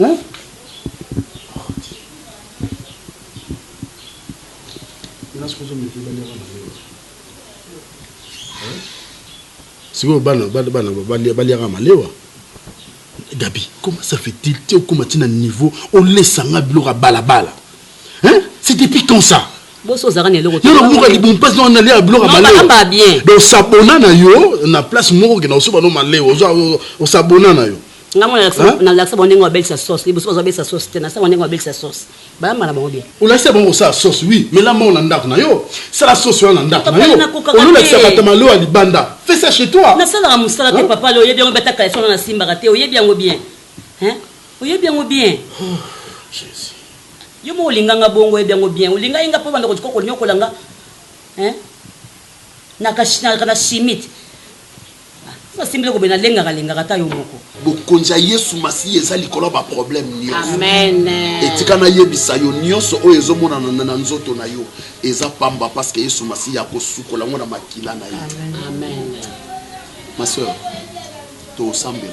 hein Gabi, comment ça fait-il que tu as un niveau on laisse un bloc à balabala? Hein? C'est depuis quand ça? Non, on passe on aller à bloc à balabala. Donc s'abonner na yo, na place moko que na so ba no maleo, on s'abonner na yo. Na la sa bonengo avec sa sauce, libo so avec sa sauce, na sa bonengo avec sa sauce. Ba mala ba bien. On laisse bon ça sauce oui, mais là mon ndak na yo. Ça la sauce on ndak na yo. On laisse ça batamalo à libanda. Fais ça chez toi. Na ça la musala te papa lo yebi on beta ka so na simba raté, oyebi yango bien. Hein? Oyebi yango bien. Jésus. Yo mo linganga bongo yebi yango bien. Olinga inga po banda ko ko nyoko langa. Hein? Na kashina kana simit. bokonza Yesu Masiya ezali kola ba problème nyonso. Amen. Etika na yebisa yo nyonso oyo ezomona na nzoto na yo eza pamba parce que Yesu Masiya akosukola ngona makila na yo. Amen. Ma sœur, to sambela.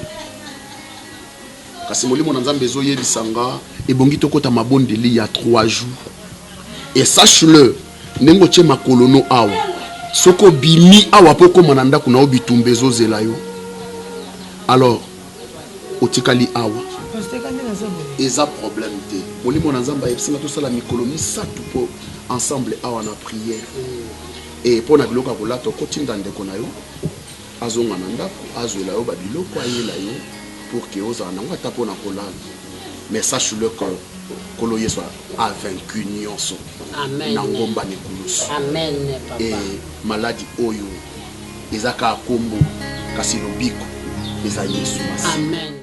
Kasi molimo na Nzambe ezo yebisanga ebongi tokota mabondeli ya 3 jours. Et sache-le, nengo che makolono awa. Soko bimi awa poko mananda kuna obitumbezo zela yo. Alors otikali awa eza problème te molimo na Nzamba yebisanga to sala mikolomi satu po ensemble awa na prière et pour na biloko kola to kotinda ndeko na yo azonga na ndako azwela yo ba biloko ayela yo pour que oza na ngata po na kolala mais sache-le que Kolo Yesu a vaincu nyonso. Amen. Nangomba ne kulusu. Amen, papa. Et maladie oyo ezaka kombo kasi lobiko eza Yesu Masiya. Amen.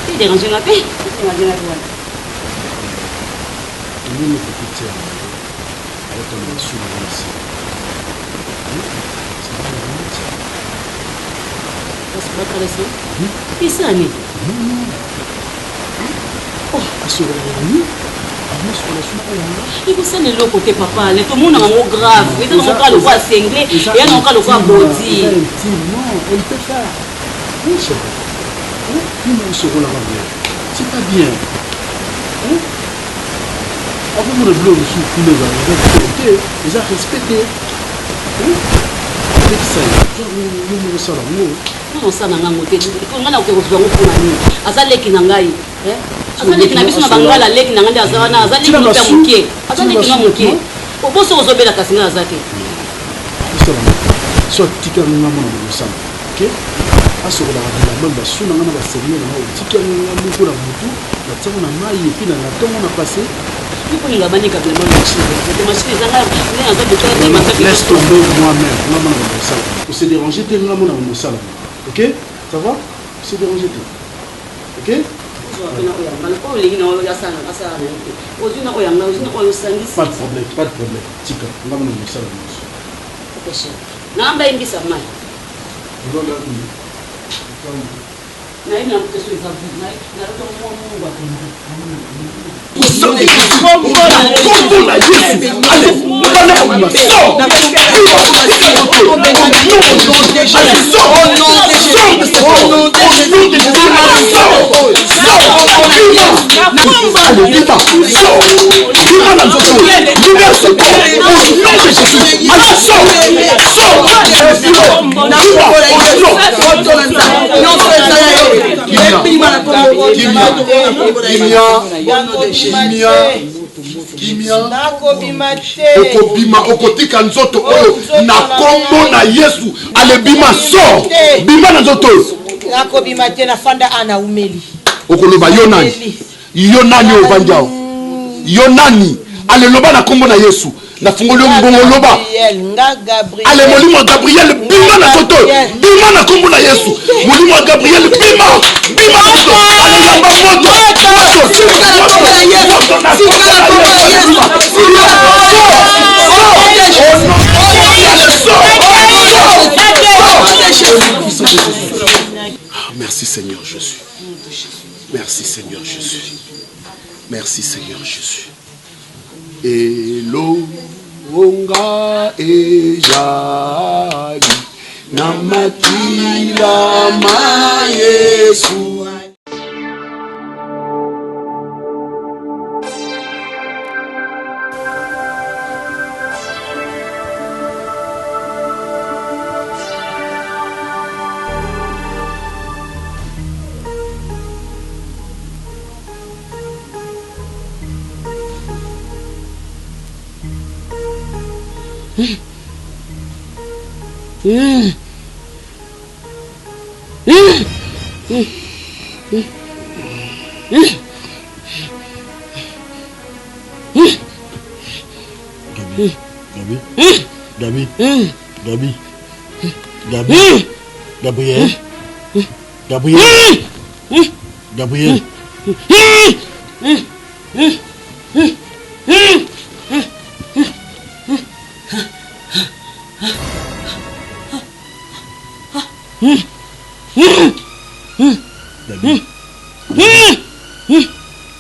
Tu déranges la paix? Il faut ça le côté papa, le tout le monde est grave. Il y a un cas le voit cinglé, il y a un cas le voit body. Non, elle peut faire. Oui, c'est vrai. C'est pas bien. Avant mon blog sur tous les gens, ils ont respecté. Avec ça, nous sommes là. Non, ça n'a pas été. On a été reçu pour la Azaleki Nangai. Azaleki na biso na bangala leki nangandi azana azali ko pe mukie. Azaleki na mukie. Oboso ozobela kasinga azate. So tika nga mona musala. OK? Aso la mamba suna nga na ba sérieux na o tika nga muko na mutu, na tsango na mai et puis na tongo na passé. Laisse tomber moi-même. Pour se déranger, tu es ok? Ça va? Pour se déranger, ok? Pas de problème, pas de problème. Tika, on va me ça. Okobima okotika nzoto oyo na kombo na Yesu alebima so bima na nzoto nakobima te na fanda ana umeli okoloba yo nani obanjao yo nani aleloba na kombo na Yesu na fungolo mbongo loba ale molimo Gabriel bima na nzoto bima na kombo na Yesu molimo Gabriel bima ale lamba moto Merci Seigneur Jésus. Elonga ejali namakila ma Yesu.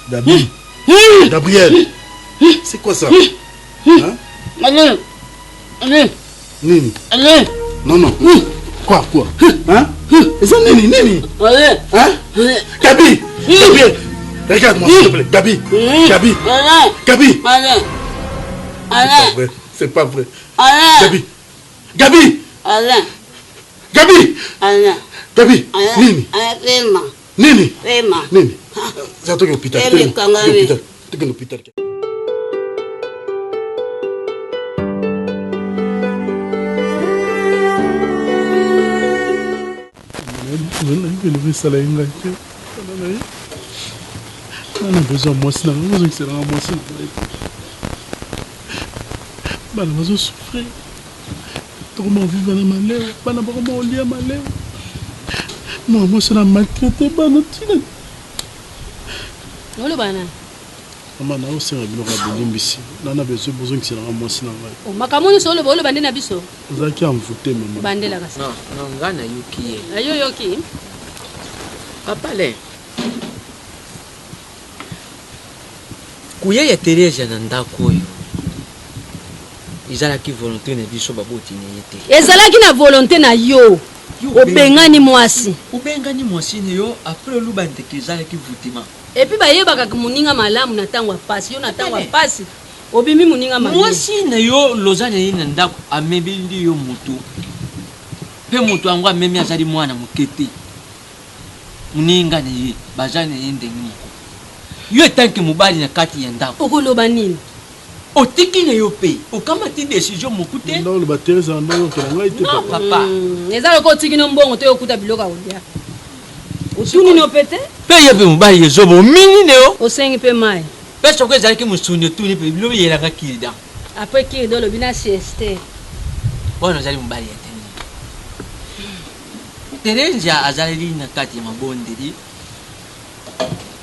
Gabriel. Gabriel, c'est quoi ça? Hein? Allez. Nini? Allez. Non. Quoi? Hein? C'est Nini? Allez. Hein? Gabi! Gabriel! Regarde-moi s'il te plaît. Gabi! Allez. C'est pas vrai. Allez. Gabi! Allez. Gabi! Allez. Gabi! Nini? Nini? Nini? C'est toi qui es l'hôpital. Tu es l'hôpital. On a besoin de moi, c'est besoin que c'est moi. Bana bazo souffrir. Comment vivre dans ma lèvre? Bana comment lire ma lèvre? Moi c'est la maltraité bana tina. Olo bana. Maman na aussi na biloko ya bolimbisi. Nana besoin que c'est moi c'est na ngai. O makamoni solo bolo bande na biso. Zaki amvoter maman. Bandela kasi. Non, ngana yuki. Ayo yoki. Papa le. Kuya ya Teresa na ndako oyo. Ezalaki volonté na biso baboti ne yete. Ezalaki na volonté na yo. Obengani mwasi. Obengani mwasi ne yo après luba ndeke ezalaki vutima. Et puis bayebaka muninga malamu na tango pasi yo na tango pasi. Obimi muninga malamu. Mwasi ne yo lozana ye na ndako amebili yo mutu. Pe mutu ango amemi azali mwana mukete. Muninga ne ye bazana ye ndengi moko. Yo etanki mobali na kati ya ndako. Okoloba nini? Otiki ne yo pe. Okamati décision mokute. Non le Teresa ndo ke ngai te papa. Papa. Ezalo ko tiki no mbongo te okuta biloka olia. Osuni no pete? Pe yebe mobali yezobo mini ne yo. Osengi pe mai. Pe soko ezalaki musuni tuni pe bilo yela ka kilida. Après qui do le bina sieste. Bona zali mobali ya teni. Teresa azali na kati ya mabondeli.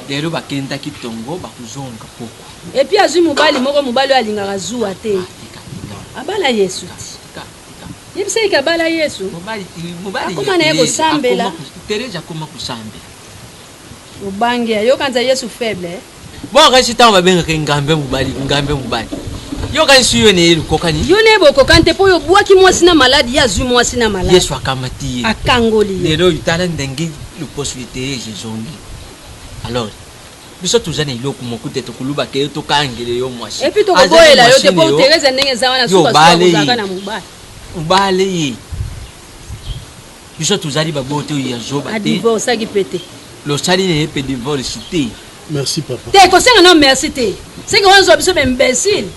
Lero bakenda kitongo bakuzonga poko. Et puis azu mobali moko mobali alingaka zuwa te. Abala Yesu. Yebisa ikabala Yesu. Mobali. Akoma na yeko sambela. Teresa koma kusambela. Ubange yo kanza Yesu faible. Bon kasi tamba benga ke ngambe mobali. Yo kansi yo ne kokani. Yo ne boko kante po yo bwaki mwasi na maladi ya zu mwasi na maladi. Yesu akamati. Akangoli. Lero yutala ndengi le possibilité zongi. Alors biso tuzana iloko mokute to kuluba ke to kangele yo mwasi. Et puis to koboela yo te po Teresa ndenge za wana suka suka na mubali. Ubale ye. Biso tuzali babote ya zoba te. Divorce aki pété. Lo sali ne pe divorce te. Merci papa. Te ko senga non merci te. C'est que on zo biso imbécile.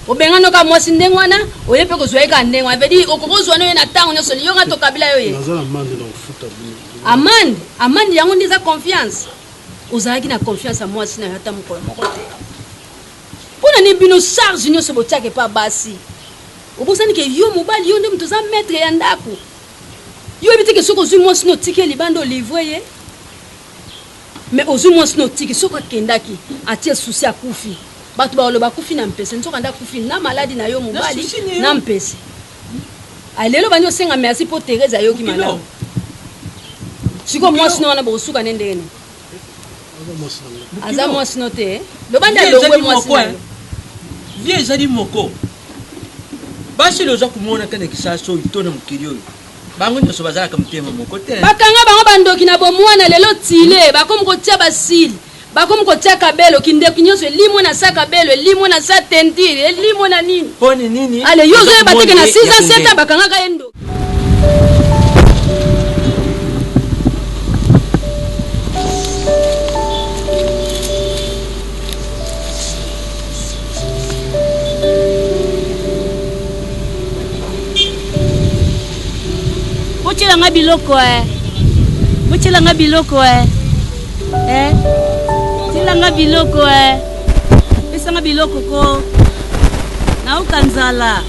Obenga no ka mwasi ndengwana, oye pe ko zoeka ndengwa. Vedi okokozwa no na tango nyoso yo nga to kabila yo ye. Nazala amande na ufuta bino. Amande yango ndiza confiance. Ozalaki na confiance à moi si na yata mukolo moko te. Pona ni bino charge nyoso botiake pa basi. Obosani ke yo mobali yo nde mtu za maître ya ndako. Yo ebitike soko zwi mwasi no tike libando livre ye. Mais ozwi mwasi no tike soko kendaki atie souci a kufi. Batu ba oloba kufi na mpese nzoka nda kufi na maladi na yo mobali na mpese. Alelo banyo senga merci pour Teresa yo ki malamu. Siko mwasi no wana bosuka nendene. aza mwasi no te lobanda longwe mwasi vie ezali moko basi loza komona kana kisaso itona mokili oyo bango nyonso bazalaka motema moko te bakanga bango bandoki na bomwana lelo tile bakomi kotia basili bakomi kotia kabelo kindeko nyonso elimo na sa kabelo elimo na sa tentire elimo na nini poni nini ale yo ozoyeba teke na 6 ans 7 ans bakangaka ye ndoki Botilanga biloko botilanga biloko tilanga biloko pesanga biloko ko nauka nzala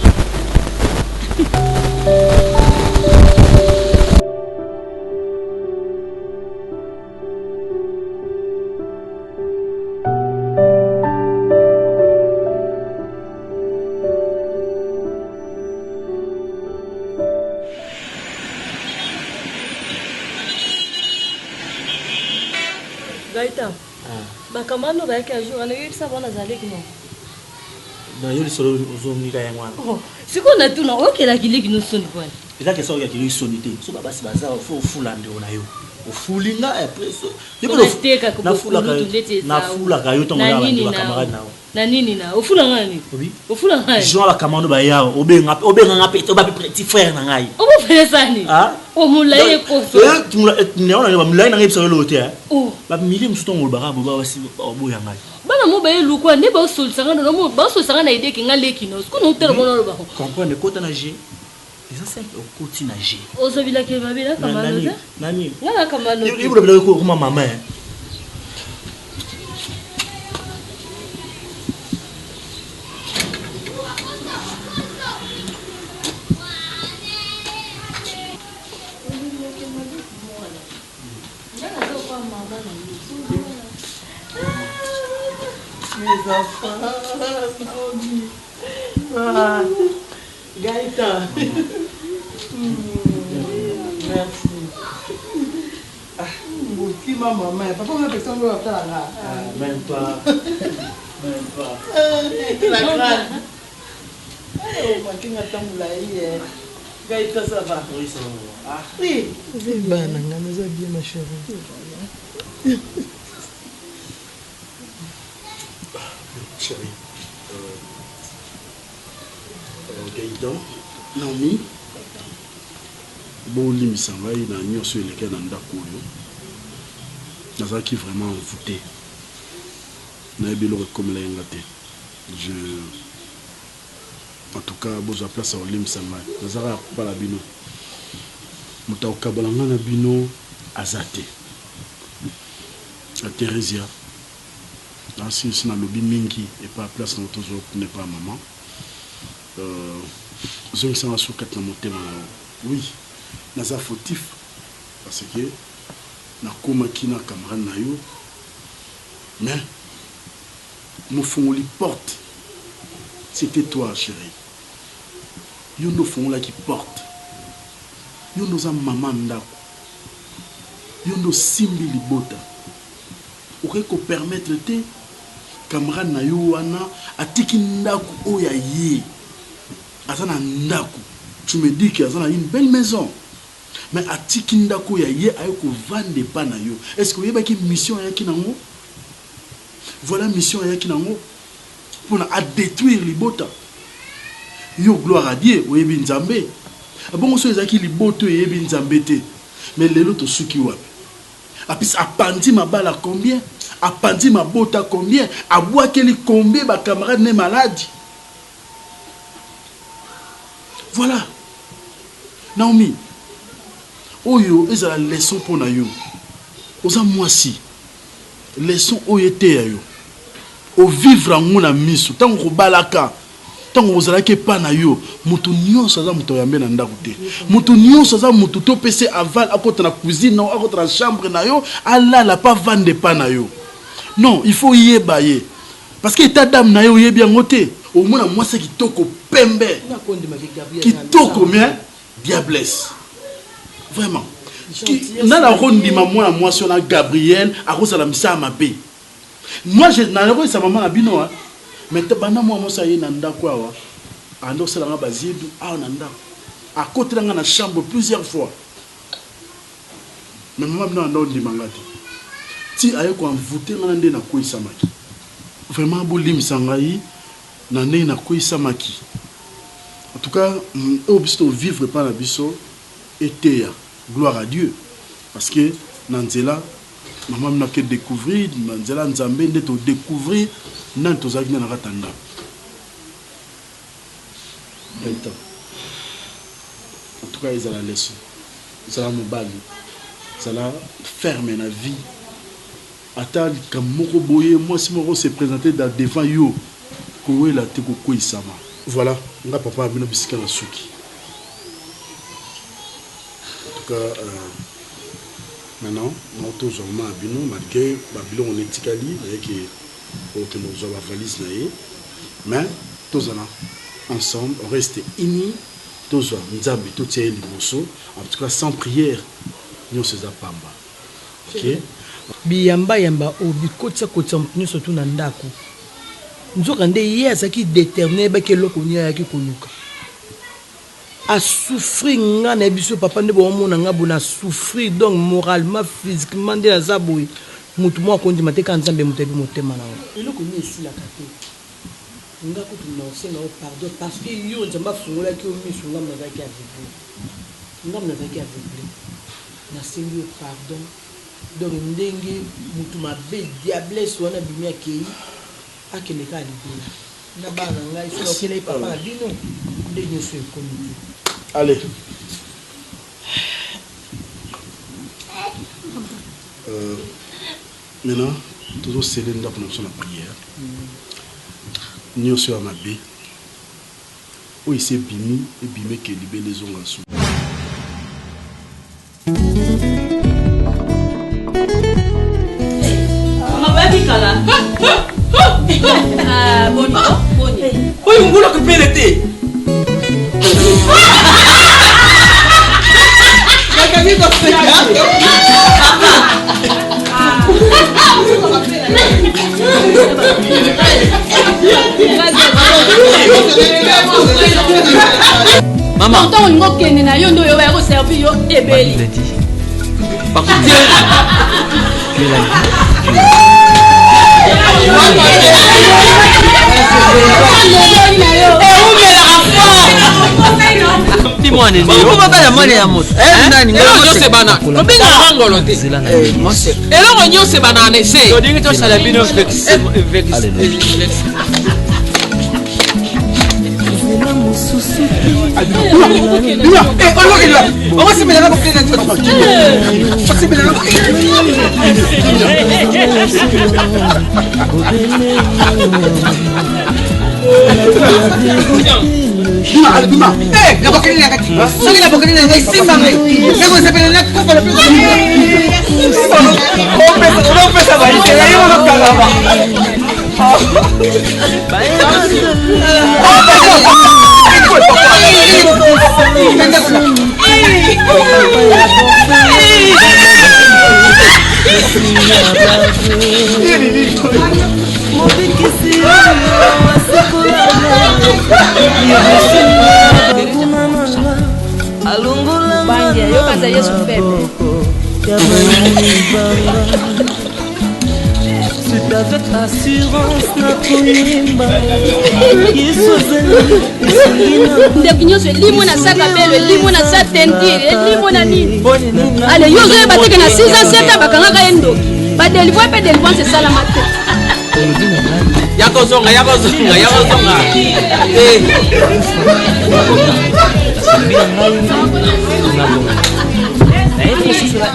Gaita. Bakamano ba yake ajo ana yebisa bana zaleki no. Na yoli solo ozomika ya mwana. Siko na tuna okela kiliki no soni bwana. Eza ke so ya kiliki soni te. So baba si baza fo fula ndio na yo. Ufulinga après so. Na fula ka yo tongo ya ba camarade nao. Na nini na ufula ngani? Ufula ngani? Jean ba kamano ba yao obenga ngapete ba petit frère na ngai. Obo fele sani. Ah? O mulaye ko so. Neona ba mulaye na ngai bisa lo te. Ba mili msutongo ba ba wasi obo ya ngai. Bana mo ba yelu kwa ne ba sol sangana no mo ba sol sangana ide ki ngale kino. Siko no tero mo no ba. Comprendre kota na G. Ils ont simple au côté nager. Ozo bila ke babila kamano za. Nani? Ngala kamano. Ibu bila ko kuma mama. Mes enfants, Gaëtan. Merci. Qui ma maman? Papa m'a fait ça là. Même pas. Même pas. La grande. Oh, ma qui n'a pas moulé. Gaëtan, ça va? Oui, ça va. Ah, oui. C'est bien, nous a bien ma chérie. Chérie, Gaïtan, Naomi, bon limisa ngai na nyonso eleke na ndako oyo nazalaki vraiment envoûté nayebi eloko ekomela yenga te je en tout cas bozwa place olimisa ngai nazalaka kopala bino moto akokabola ngai na bino aza te a Thérésia si na lobby mingi et pas place na toujours n'est pas maman zongisa na sukata na motema na oui naza fautif parce que nakomaki na camarade na yo mais mofungoli porte c'était toi chérie yo ndo fungolaki porte yo ndo za mama ndako yo ndo simbi libota okoki kopermettre te camarade na yo wana atiki ndako oyo aye aza na ndako tu me dis que aza na une belle maison mais atiki ndako oyo aye aye kovanda epa na yo est-ce que oyebaki mission ayaki nango voilà mission ayaki nango mpona adétruire libota yo gloire à Dieu oyebi nzambe bongo so ezalaki libota oyo eyebi nzambe te mais lelo tosuki wapi apis apandi mabala combien apandi mabota combien abwakeli combien ba camarade ne malade voilà Naomi oyo ezala leçon pona yo oza mwasi leçon oyo te ya yo o vivre en na miso tango kobalaka tango ozalaki epa na yo moto nyonso aza moto yambe na ndako te moto nyonso aza moto to pese aval akota na cuisine na akota na chambre na yo alala pa vande epa na yo non il faut yeba ye parce que état d'âme na yo yebi yango te omona mwasi kitoko pembe kitoko bien diablesse vraiment nana rondima mwana mwasi na Gabriel akozala misala mabe. Moi je na ko sa maman na bino mais bana moi mosa ye na ndako awa ando sala nga bazidu awa na ndako akotela nga na chambre plusieurs fois. Mais maman bino ando ndima ngati ti aye ko envoûter nga ndé na ko isamaki. Vraiment bolim sangai na ndé na ko isamaki. En tout cas, au biso vivre par la biso était gloire à Dieu parce que nanzela maman n'a que découvrir nanzela nzambe nde to découvrir nan to zaki na ratanga. En tout cas, ils ont la leçon. Ils ont la mobile. Ils ont la ferme la vie. Attends, comme moi si moi se présenter devant yo, kowe la te ko isama. Voilà, nga papa abino bisika na suki. En tout cas, maintenant, nous avons abino malgré Babylon on est tikali avec que nous avons la valise naé, mais tous ensemble, on reste unis, tous nzambi tout c'est liboso. En tout cas, sans prière, nous sommes à pamba. OK? Biyamba yamba obikotsa kotsa mpini surtout na ndako. Nzoka nde yesa ki déterminé ba ke loko nya ya ki koluka. A souffrir nga na biso papa nde bo mona nga bona souffrir donc moralement physiquement de la zaboui. Mutu mo akondi mateka nzambe mutebi motema na. Eloko ni esi la kate. Nga ko tunonse na pardon parce que yo nzamba fungola ki o misu nga mna zaki aveugle. Nga mna zaki aveugle. Na sengi pardon. Donc ndenge mutu mabe diablesse wana bimia kei. Allez. Maintenant, toujours serrer dans la prière. Nous sommes à ma baie. Où il s'est bimi et bimé qui libère les ongles sous. Boni. Oui, on voulait couper l'été. Maman, tant on va gagner na yo ndo yo va servir yo ebeli. Par contre, dis-moi nene on va pas la monnaie à moto nani ngalo se bana obinga ngolo te elongo nyose bana ne se to dingi to sala bino vex Bandia, yo kaza Yesu faible. C'est avec assurance na koyemba Yesu ndeko nyonso elimo na saka belo elimo na sa tentire elimo na nini ale yo zoye bateke na 6 ans 7 ans bakangaka ye ndoki badelivoi mpe delivance esalama te yakozonga na ye kosusola